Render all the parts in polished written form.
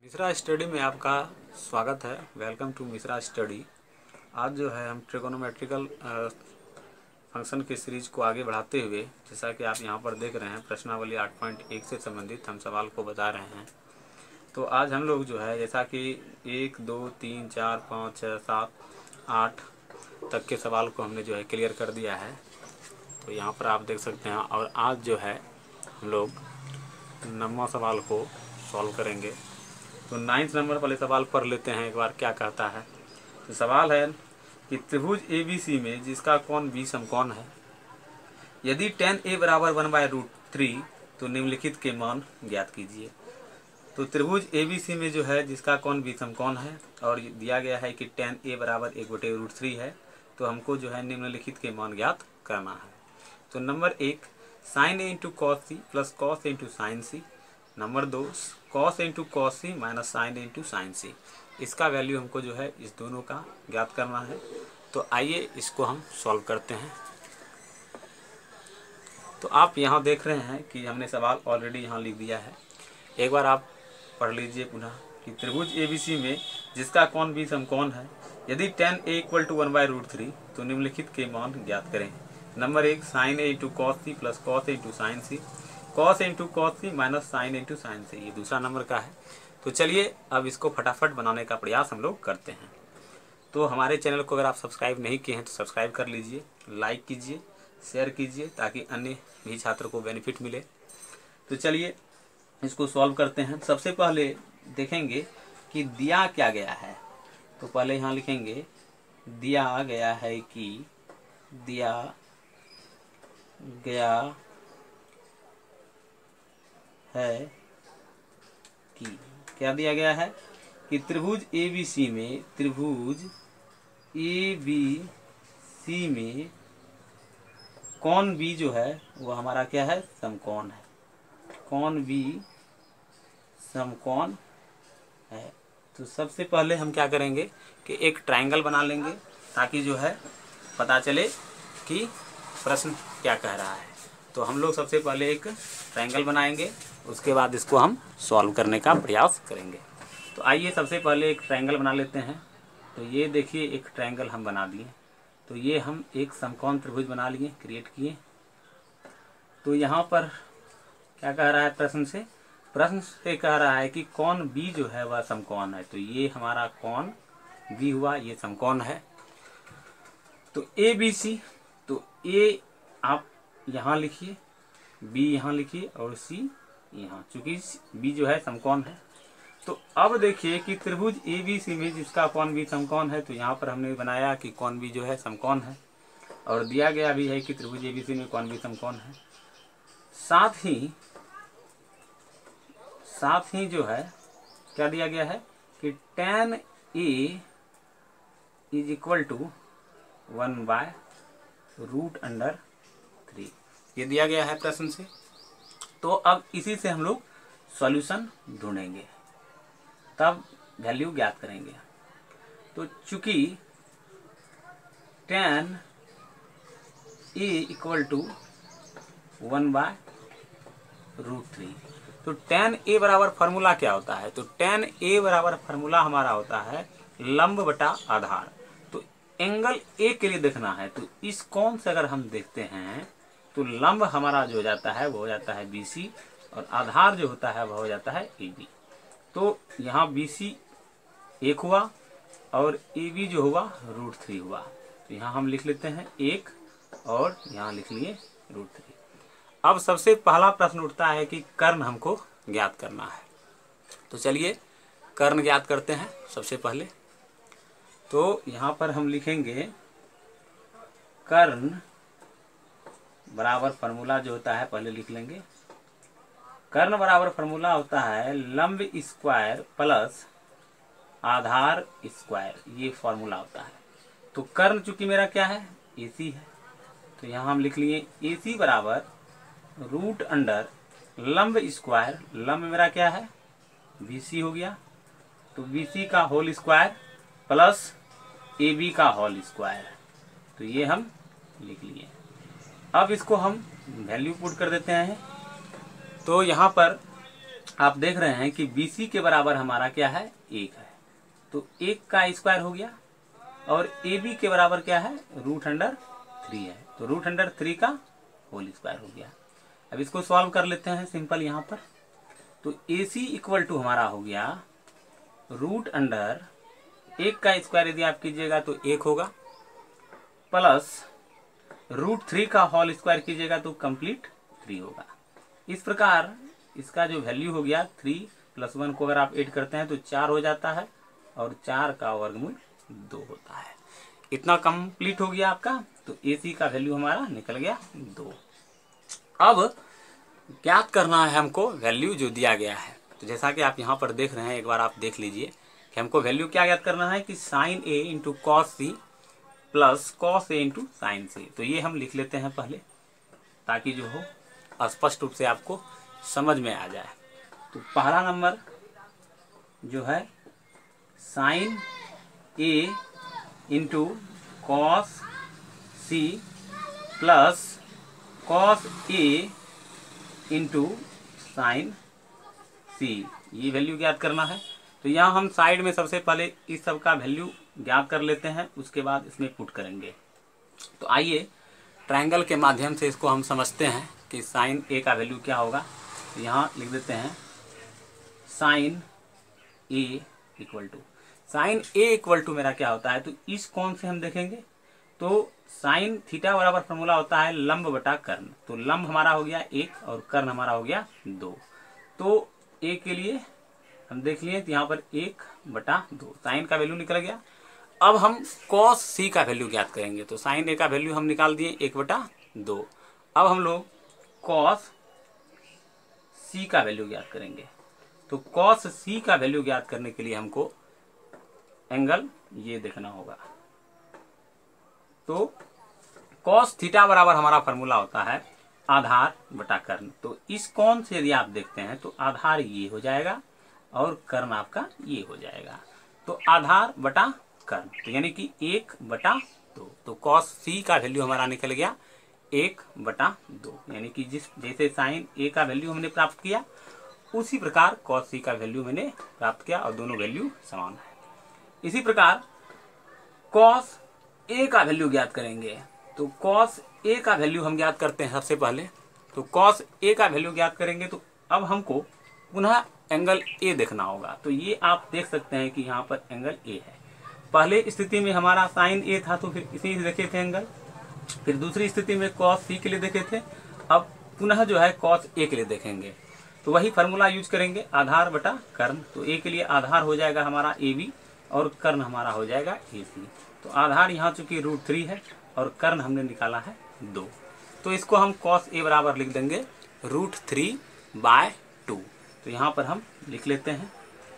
Mishra study में आपका स्वागत है। Welcome to Mishra study. आज जो है हम ट्रिगोनोमेट्रिकल फंक्शन की सीरीज को आगे बढ़ाते हुए, जैसा कि आप यहाँ पर देख रहे हैं, प्रश्नावली 8.1 से संबंधित हम सवाल को बता रहे हैं। तो आज हम लोग जो है जैसा कि 1, 2, 3, 4, 5, 6, 7, 8 तक के सवाल को हमने जो है क्लियर कर दिया है। तो यहाँ पर आप देख सकते हैं। और आज जो है हम लोग 9वां सवाल को सॉल्व करेंगे। तो 9th नंबर वाले सवाल पढ़ लेते हैं एक बार, क्या कहता है। तो सवाल है कि त्रिभुज ABC में जिसका कोण B समकोण है, यदि tan A बराबर 1/√3 तो निम्नलिखित के मान ज्ञात कीजिए। तो त्रिभुज ABC में जो है जिसका कोण B समकोण है और दिया गया है कि tan A बराबर 1/√3 है, तो हमको जो है निम्नलिखित के मान ज्ञात करना है। तो number 1 sin A into cos C plus cos A into sine C। Number 2 cos A into cos C minus sine A into sine C। इसका वैल्यू हमको जो है इस दोनों का ज्ञात करना है। तो आइए इसको हम सॉल्व करते हैं। तो आप यहाँ देख रहे हैं कि हमने सवाल ऑलरेडी यहाँ लिख दिया है। एक बार आप पढ़ लीजिए पुनः कि त्रिभुज ABC में जिसका कोण B समकोण है, यदि tan A इक्वल टू 1/√3 तो निम्नलिखित के मान ज्ञात करें। Number 1 sin A into cos C plus cos A into sine C। cos into cos C minus sine into sine C, ये दूसरा नंबर का है। तो चलिए अब इसको फटाफट बनाने का प्रयास हम लोग करते हैं। तो हमारे चैनल को अगर आप सब्सक्राइब नहीं किए हैं तो सब्सक्राइब कर लीजिए, लाइक कीजिए, शेयर कीजिए ताकि अन्य भी छात्र को बेनिफिट मिले। तो चलिए इसको सॉल्व करते हैं। सबसे पहले देखेंगे कि दिया क्या गया है। तो पहले यहाँ लिखेंगे दिया गया है कि दिया गया है कि क्या दिया गया है कि त्रिभुज ABC में कोण B जो है वो हमारा क्या है, समकोण है। कोण B समकोण है। तो सबसे पहले हम क्या करेंगे कि एक ट्रायंगल बना लेंगे ताकि जो है पता चले कि प्रश्न क्या कह रहा है। तो हम लोग सबसे पहले एक ट्रायंगल बनाएंगे, उसके बाद इसको हम सॉल्व करने का प्रयास करेंगे। तो आइए सबसे पहले एक ट्रायंगल बना लेते हैं। तो ये देखिए एक ट्रायंगल हम बना दिए। तो ये हम एक समकोण त्रिभुज बना लिए, क्रिएट किए। तो यहाँ पर क्या कह रहा है प्रश्न से कह रहा है कि कोण B जो है वह समकोण है। तो ये हमारा कोण B हुआ, ये समकोण है। तो ABC, तो A आप यहाँ लिखिए, B यहाँ लिखिए और C यहाँ, चूंकि B जो है समकोण है। तो अब देखिए कि त्रिभुज ABC में जिसका कोण B समकोण है, तो यहाँ पर हमने बनाया कि कोण B जो है समकोण है और दिया गया भी है कि त्रिभुज ABC में कोण B समकोण है। साथ ही जो है क्या दिया गया है कि tan A is equal to 1/√3, ये दिया गया है प्रश्न से। तो अब इसी से हम लोग सॉल्यूशन ढूंढेंगे, तब वैल्यू ज्ञात करेंगे। तो चूंकि tan A इक्वल टू 1/√3, तो tan A बराबर फार्मूला क्या होता है। तो tan A बराबर फार्मूला हमारा होता है लंब बटा आधार। तो एंगल A के लिए देखना है, तो इस कोण से अगर हम देखते हैं तो लंब हमारा जो हो जाता है वो हो जाता है BC और आधार जो होता है वह हो जाता है AB। तो यहाँ BC 1 हुआ और AB जो हुआ √3 हुआ। तो यहाँ हम लिख लेते हैं 1 और यहाँ लिख लिए √3। अब सबसे पहला प्रश्न उठता है कि कर्ण हमको ज्ञात करना है। तो चलिए कर्ण ज्ञात करते हैं सबसे पहले। तो यहाँ पर हम लिखेंगे कर्ण बराबर फार्मूला जो होता है पहले लिख लेंगे। कर्ण बराबर फार्मूला होता है लंब स्क्वायर प्लस आधार स्क्वायर, ये फार्मूला होता है। तो कर्ण चूंकि मेरा क्या है, AC है, तो यहाँ हम लिख लिए AC बराबर √अंडर लंब स्क्वायर, लंब मेरा क्या है BC हो गया, तो BC का होल स्क्वायर प्लस AB का होल स्क्वायर। तो ये हम लिख लिए। अब इसको हम वैल्यू पुट कर देते हैं। तो यहाँ पर आप देख रहे हैं कि BC के बराबर हमारा क्या है, 1 है, तो 1 का स्क्वायर हो गया, और AB के बराबर क्या है, √3 है, तो √3 का होल स्क्वायर हो गया। अब इसको सॉल्व कर लेते हैं सिंपल यहाँ पर। तो AC इक्वल टू हमारा हो गया √1 का स्क्वायर यदि आप कीजिएगा तो 1 होगा, प्लस √3 का होल स्क्वायर कीजिएगा तो कंप्लीट 3 होगा। इस प्रकार इसका जो वैल्यू हो गया 3 + 1 को अगर आप ऐड करते हैं तो 4 हो जाता है, और 4 का वर्गमूल 2 होता है। इतना कंप्लीट हो गया आपका। तो AC का वैल्यू हमारा निकल गया 2। अब ज्ञात करना है हमको वैल्यू जो दिया गया है। तो जैसा कि आप यहाँ पर देख रहे हैं, एक बार आप देख लीजिए कि हमको वैल्यू क्या ज्ञात करना है कि sin A × cos C plus cos A × sin C। तो ये हम लिख लेते हैं पहले, ताकि जो हो स्पष्ट रूप से आपको समझ में आ जाए। तो पहला नंबर जो है sin A × cos C plus cos A × sin C, ये वैल्यू ज्ञात करना है। तो यहाँ हम साइड में सबसे पहले इस सब का वैल्यू ज्ञात कर लेते हैं, उसके बाद इसमें पुट करेंगे। तो आइए ट्रायंगल के माध्यम से इसको हम समझते हैं कि sin A का वैल्यू क्या होगा। तो यहाँ लिख देते हैं sin A इक्वल टू मेरा क्या होता है, तो इस कोण से हम देखेंगे तो sin थीटा बराबर फॉर्मूला होता है लंब बटा कर्ण। तो लंब हमारा हो गया 1 और कर्ण हमारा हो गया 2। तो A के लिए हम देख लिए तो यहाँ पर 1/2 साइन का वैल्यू निकल गया। अब हम cos C का वैल्यू ज्ञात करेंगे। तो sin A का वैल्यू हम निकाल दिए 1/2। अब हम लोग cos C का वैल्यू ज्ञात करेंगे। तो cos C का वैल्यू ज्ञात करने के लिए हमको एंगल ये देखना होगा। तो cos थीटा बराबर हमारा फॉर्मूला होता है आधार बटा कर्ण। तो इस कोण से यदि आप देखते हैं तो आधार ये हो जाएगा और कर्ण आपका ये हो जाएगा। तो आधार बटा कर्ण, तो यानी कि 1/2। तो cos C का वैल्यू हमारा निकल गया 1/2, यानी कि जैसे sin A का वैल्यू हमने प्राप्त किया उसी प्रकार cos C का वैल्यू मैंने प्राप्त किया, और दोनों वैल्यू समान है। इसी प्रकार cos A का वैल्यू ज्ञात करेंगे। तो cos A का वैल्यू हम ज्ञात करते हैं सबसे पहले। तो cos A का वैल्यू ज्ञात करेंगे तो अब हमको पुनः एंगल A देखना होगा। तो ये आप देख सकते हैं कि यहाँ पर एंगल A है। पहले स्थिति में हमारा sin A था तो फिर इसी से देखे थे एंगल, फिर दूसरी स्थिति में cos C के लिए देखे थे, अब पुनः जो है cos A के लिए देखेंगे। तो वही फार्मूला यूज करेंगे आधार बटा कर्ण। तो A के लिए आधार हो जाएगा हमारा AB और कर्ण हमारा हो जाएगा AC। तो आधार यहाँ चूंकि √3 है और कर्ण हमने निकाला है 2, तो इसको हम cos A बराबर लिख देंगे √3/2। तो यहाँ पर हम लिख लेते हैं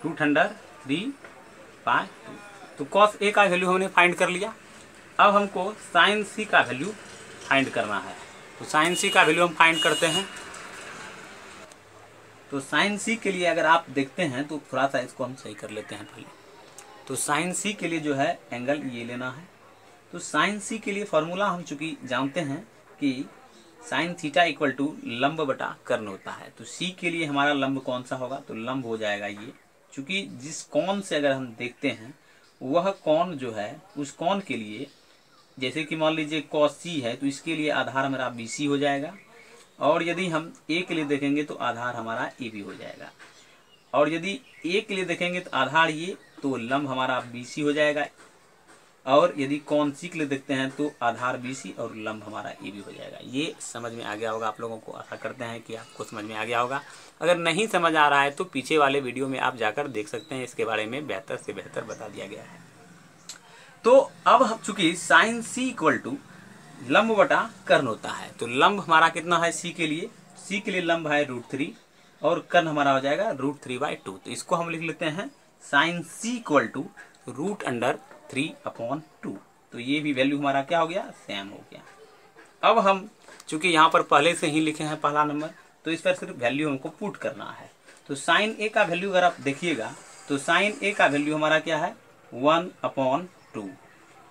√3/2। तो cos A का वैल्यू हमने फाइंड कर लिया। अब हमको sin C का वैल्यू फाइंड करना है। तो sin C का वैल्यू हम फाइंड करते हैं। तो sin C के लिए अगर आप देखते हैं तो थोड़ा सा इसको हम सही कर लेते हैं पहले। तो sin C के लिए जो है एंगल ये लेना है। तो sin C के लिए फॉर्मूला हम चूंकि जानते हैं कि sin थीटा इक्वल टू लंब बटा कर्ण होता है। तो C के लिए हमारा लंब कौन सा होगा, तो लंब हो जाएगा ये, चूंकि जिस कोण से अगर हम देखते हैं वह कोण जो है उस कोण के लिए, जैसे कि मान लीजिए cos C है तो इसके लिए आधार हमारा BC हो जाएगा, और यदि हम A के लिए देखेंगे तो आधार हमारा AB हो जाएगा, और यदि A के लिए देखेंगे तो आधार ये, तो लंब हमारा BC हो जाएगा, और यदि कोण C के लिए देखते हैं तो आधार BC और लंब हमारा AB हो जाएगा। ये समझ में आ गया होगा आप लोगों को, आशा करते हैं कि आपको समझ में आ गया होगा। अगर नहीं समझ आ रहा है तो पीछे वाले वीडियो में आप जाकर देख सकते हैं, इसके बारे में बेहतर से बेहतर बता दिया गया है। तो अब हम चूंकि sin C इक्वल टू लंब बटा कर्ण होता है, तो लंब हमारा कितना है C के लिए, C के लिए लंब है √3 और कर्ण हमारा हो जाएगा √3/2। तो इसको हम लिख लेते हैं sin C इक्वल टू √3/2। तो ये भी वैल्यू हमारा क्या हो गया, सेम हो गया। अब हम चूंकि यहाँ पर पहले से ही लिखे हैं पहला नंबर, तो इस पर सिर्फ वैल्यू हमको पुट करना है। तो sin A का वैल्यू अगर आप देखिएगा तो sin A का वैल्यू हमारा क्या है 1/2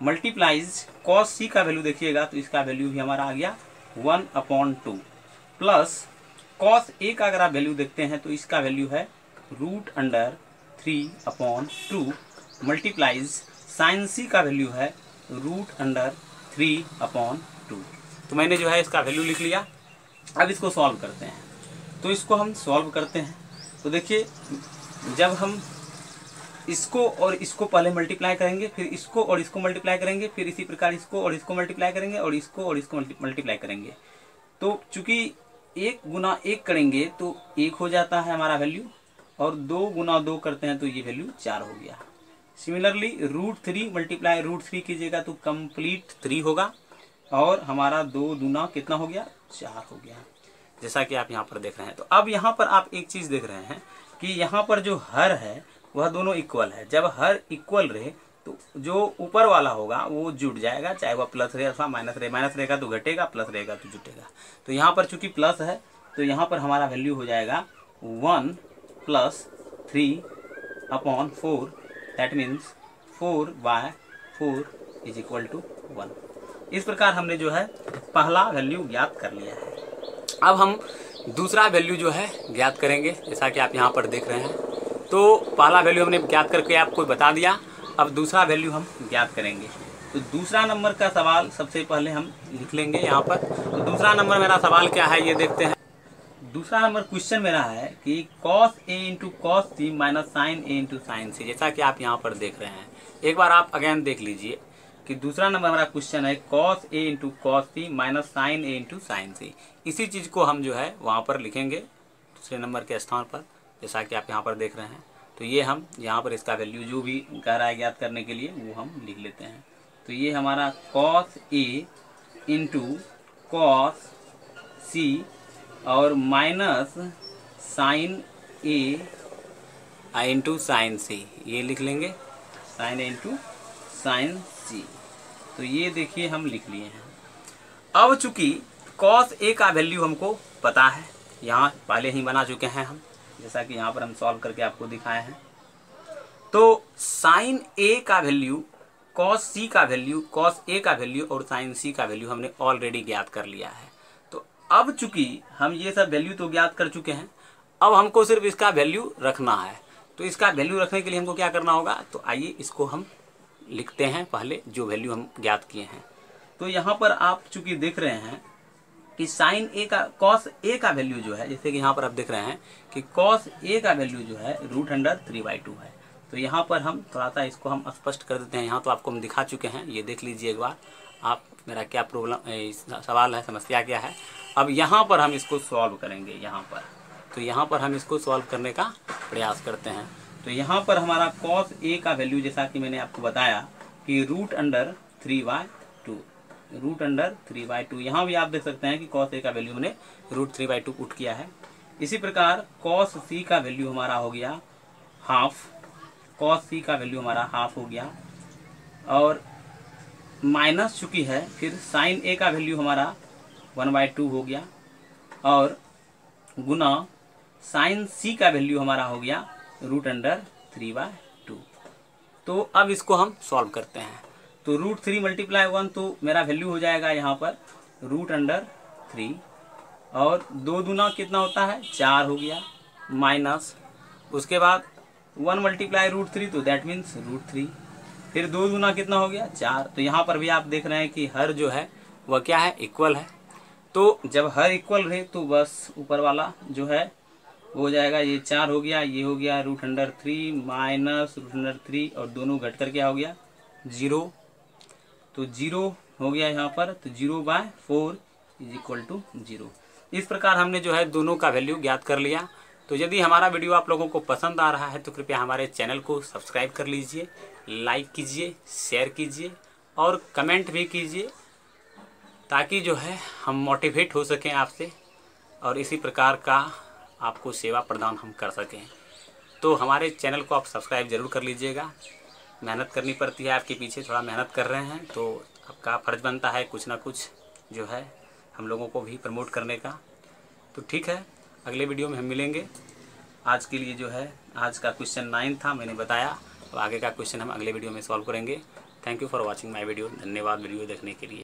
मल्टीप्लाइज cos C का वैल्यू देखिएगा तो इसका वैल्यू भी हमारा आ गया 1/2 प्लस कॉस ए का अगर आप वैल्यू देखते हैं तो इसका वैल्यू है √3/2 मल्टीप्लाइज साइन सी का वैल्यू है √3/2। तो मैंने जो है इसका वैल्यू लिख लिया। अब इसको सॉल्व करते हैं। तो इसको हम सॉल्व करते हैं तो देखिए, जब हम इसको और इसको पहले मल्टीप्लाई करेंगे, फिर इसको और इसको मल्टीप्लाई करेंगे, फिर इसी प्रकार इसको और इसको मल्टीप्लाई करेंगे और इसको और इसको मल्टीप्लाई करेंगे। तो चूंकि 1 गुना 1 करेंगे तो 1 हो जाता है हमारा वैल्यू, और 2 गुना 2 करते हैं तो ये वैल्यू 4 हो गया। सिमिलरली √3 मल्टीप्लाई √3 कीजिएगा तो कंप्लीट 3 होगा, और हमारा 2 दूना कितना हो गया, 4 हो गया, जैसा कि आप यहाँ पर देख रहे हैं। तो अब यहाँ पर आप एक चीज देख रहे हैं कि यहाँ पर जो हर है वह दोनों इक्वल है। जब हर इक्वल रहे तो जो ऊपर वाला होगा वो जुट जाएगा, चाहे वह प्लस रहे अथवा माइनस रहे। माइनस रहेगा तो घटेगा, प्लस रहेगा तो जुटेगा। तो यहाँ पर चूंकि प्लस है तो यहाँ पर हमारा वैल्यू हो जाएगा 1 + 3/4, दैट मीन्स 4/4 = 1। इस प्रकार हमने जो है पहला वैल्यू ज्ञात कर लिया है। अब हम दूसरा वैल्यू जो है ज्ञात करेंगे, जैसा कि आप यहाँ पर देख रहे हैं। तो पहला वैल्यू हमने ज्ञात करके आपको बता दिया। अब दूसरा वैल्यू हम ज्ञात करेंगे। तो दूसरा नंबर का सवाल सबसे पहले हम लिख लेंगे यहाँ पर। तो दूसरा नंबर मेरा सवाल क्या है ये देखते हैं। दूसरा नंबर क्वेश्चन मेरा है कि cos A × cos C - sin A × sin C, जैसा कि आप यहाँ पर देख रहे हैं। एक बार आप अगेन देख लीजिए कि दूसरा नंबर हमारा क्वेश्चन है cos A × cos C - sin A × sin C। इसी चीज़ को हम जो है वहाँ पर लिखेंगे दूसरे नंबर के स्थान पर, जैसा कि आप यहाँ पर देख रहे हैं। तो ये हम यहाँ पर इसका वैल्यू जो भी कह रहा है ज्ञात करने के लिए वो हम लिख लेते हैं। तो ये हमारा cos A × cos C और minus sin A × sin C, ये लिख लेंगे, sin A × sin C। तो ये देखिए हम लिख लिए हैं। अब चूंकि cos A का वैल्यू हमको पता है, यहाँ पहले ही बना चुके हैं हम, जैसा कि यहाँ पर हम सॉल्व करके आपको दिखाए हैं। तो sin A का वैल्यू, cos C का वैल्यू, cos A का वैल्यू और sin C का वैल्यू हमने ऑलरेडी ज्ञात कर लिया है। तो अब चूंकि हम ये सब वैल्यू तो ज्ञात कर चुके हैं, अब हमको सिर्फ इसका वैल्यू रखना है। तो इसका वैल्यू रखने के लिए हमको क्या करना होगा, तो आइए इसको हम लिखते हैं पहले, जो वैल्यू हम ज्ञात किए हैं। तो यहाँ पर आप चूंकि देख रहे हैं कि sin A का cos A का वैल्यू जो है, जैसे कि यहाँ पर आप देख रहे हैं कि cos A का वैल्यू जो है √3/2 है। तो यहाँ पर हम थोड़ा सा इसको हम स्पष्ट कर देते हैं। यहाँ तो आपको हम दिखा चुके हैं, ये देख लीजिए एक बार आप, मेरा क्या प्रॉब्लम सवाल है, समस्या क्या है। अब यहाँ पर हम इसको सॉल्व करेंगे यहाँ पर। तो यहाँ पर हम इसको सॉल्व करने का प्रयास करते हैं। तो यहाँ पर हमारा cos A का वैल्यू, जैसा कि मैंने आपको बताया कि √3/2, यहाँ भी आप देख सकते हैं कि cos A का वैल्यू हमने √3/2 पुट किया है। इसी प्रकार cos C का वैल्यू हमारा हो गया हाफ, cos C का वैल्यू हमारा हाफ हो गया, और माइनस चुकी है, फिर sin A का वैल्यू हमारा 1/2 हो गया, और गुना sin C का वैल्यू हमारा हो गया √3/2। तो अब इसको हम सॉल्व करते हैं। तो √3 × 1 तो मेरा वैल्यू हो जाएगा यहाँ पर √3, और 2 दूना कितना होता है, 4 हो गया, माइनस उसके बाद 1 × √3 तो दैट मीन्स √3, फिर 2 दूना कितना हो गया, 4। तो यहाँ पर भी आप देख रहे हैं कि हर जो है वह क्या है, इक्वल है। तो जब हर इक्वल रहे तो बस ऊपर वाला जो है वो हो जाएगा, ये 4 हो गया, ये हो गया √3 माइनस √3, और दोनों घट कर क्या हो गया, 0। तो 0 हो गया यहाँ पर, तो 0/4 = 0। इस प्रकार हमने जो है दोनों का वैल्यू ज्ञात कर लिया। तो यदि हमारा वीडियो आप लोगों को पसंद आ रहा है तो कृपया हमारे चैनल को सब्सक्राइब कर लीजिए, लाइक कीजिए, शेयर कीजिए और कमेंट भी कीजिए, ताकि जो है हम मोटिवेट हो सकें आपसे, और इसी प्रकार का आपको सेवा प्रदान हम कर सकें। तो हमारे चैनल को आप सब्सक्राइब ज़रूर कर लीजिएगा। मेहनत करनी पड़ती है, आपके पीछे थोड़ा मेहनत कर रहे हैं, तो आपका फ़र्ज़ बनता है कुछ ना कुछ जो है हम लोगों को भी प्रमोट करने का। तो ठीक है, अगले वीडियो में हम मिलेंगे। आज के लिए जो है, आज का क्वेश्चन 9 था, मैंने बताया। तो आगे का क्वेश्चन हम अगले वीडियो में सॉल्व करेंगे। Thank you for watching my video. धन्यवाद वीडियो देखने के लिए।